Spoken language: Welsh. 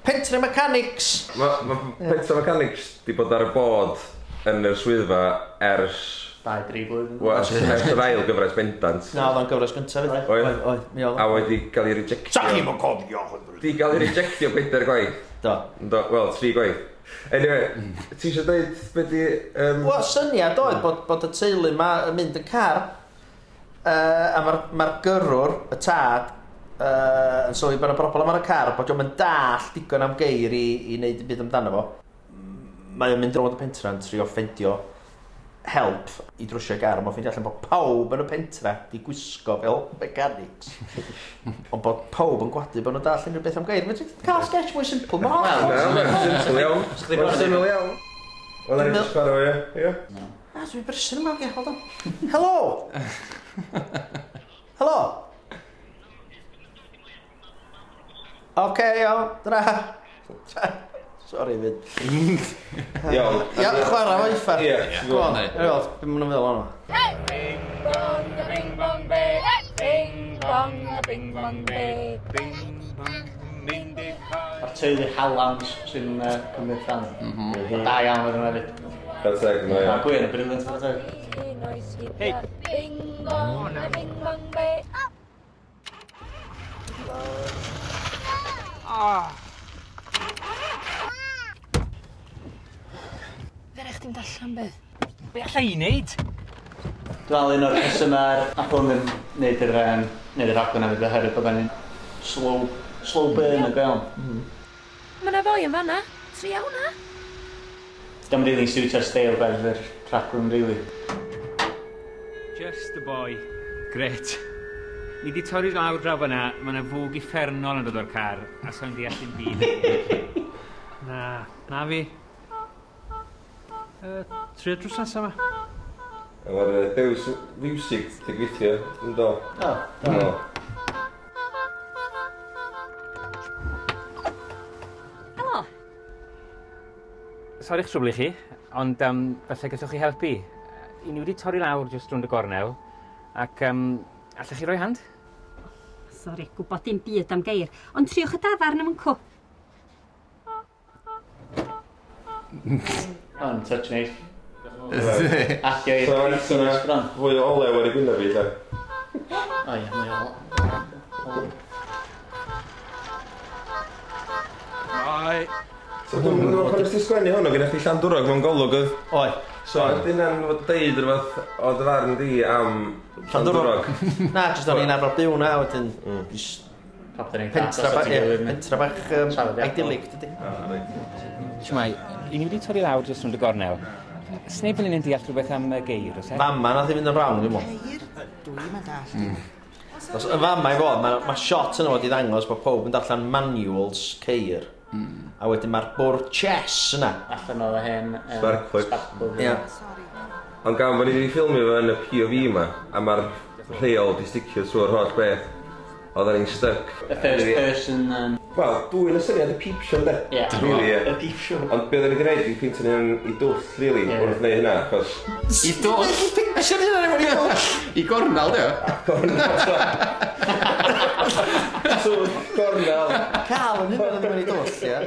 Pentra Mechanics! Mae Pentra Mechanics di bod ar y bod yn yr swyddfa ers... 2-3 blwyddyn. Ers yr ail gyfres bendant. Na, oedd o'n gyfres gyntaf fyd. Oedd. A wedi cael ei rejectio. Sa chi'n mwyn cofio? Di cael ei rejectio 4 gwaith. Do. Wel, 3 gwaith. Anyway, ti eisiau dweud beth di... Wel, syniad oedd bod y teulu yma yn mynd yn car. A mae'r gyrwr, y tad, yn sylwi bod y broblem ar y car, bod o'n dall digon am geir i wneud y byd amdano fo. Mae o'n mynd rownd y pentra yn trio ffendio help i drwsio gar, ond mae'n ffeindio allan bod pawb yn y pentra di gwisgo fel mechanics. Ond bod pawb yn gwadu bod nhw'n dall unrhyw beth am geir. Mae'n cael sketch mwy simple. Mae'n simple iawn. Mae'n simple iawn. Wel, ni'n sgwaro fe, ie? A, dwi'n brysyn yma, hold on. Helo! Helo! Oce, iawn, dra. Sorry, fyd. Iawn. Ia, chwarae fo uffar. Ie. Go on, Erol, beth ma'n meddwl o'n Bing bong, bing bong, bing bong, bing bong, bing bong, bing bing. Mae'r teulu Halams sy'n cymryd rhan. Da iawn fod yma fyd. Fel teg, mae Mae Gwyn yn briliant fod teg. Hey. Bing bong, bing bong, bing. Fere chdi'n dallan beth? Be allai i wneud? Dwi'n meddwl un o'r rhesymau nath hwn yn neud yr raglen am y hyru bod fe'n slow burn y gael. Mae yna foi yn fanna. Tri hwnna. Dwi'n rili'n siwtio'r steil beth yr raglen rili. Just a boy. Gret. Ni di torri lawr draw fyna, mae yna fwg uffernol yn dod o'r car, a so'n deall dim byd. Na fi. Trio drws nesaf yma. Mae'r dews music di gweithio, yn do. O. Helo. Sori'ch trwbl i chi, ond falle gallwch chi helpu. I ni wedi torri lawr jyst rwnd y gornel, ac allech chi roi hand? Sori, gwybod dim byd am geir, ond triwch y dafarn am yn cw. O'n touch neis. Adio i'r Christmas bron. Fwy o olew ar ei gwynaf fi, ta. O ie, mwy o. Oi. So, dwi'n meddwl pan ysdi sgwennu hwnnw, gyda chi Llandwrog mewn golwg oedd? Oi. So, dyna'n fod deud rhywbeth o dy farn di am Llandwrog? Na, jyst o'n i'n arfer byw na, wedyn... Pentra bach idyllig, dydy. Siwmai, i ni wedi torri lawr jyst rwnd y gornel. Sneb yn un deall rhywbeth am geir, os e? Fama nath i fynd yn rawn, dwi'n mwyn. Dwi'n mynd all. Os y fama i fod, mae shot yna fod i ddangos bod pob yn darllen manuals ceir. A wedyn mae'r bwrdd chess yna. Allan o'r hen... Sparkplug. Ia. Ond gan bod ni wedi ffilmio fo yn y POV yma, a mae'r rheol di sticio trwy'r holl beth, oedden ni'n stuck. Y first person... Wel, dwi'n y syniad y peep show, de? Ie. Y peep show. Ond beth o'n i'n gwneud i pwyntio ni i dwll, really, wrth wneud hynna, achos... I dwll? Picture hynna neu i dwll? I gornel, dio? So, gornel. Cael yn hynna neu i dwll, ia?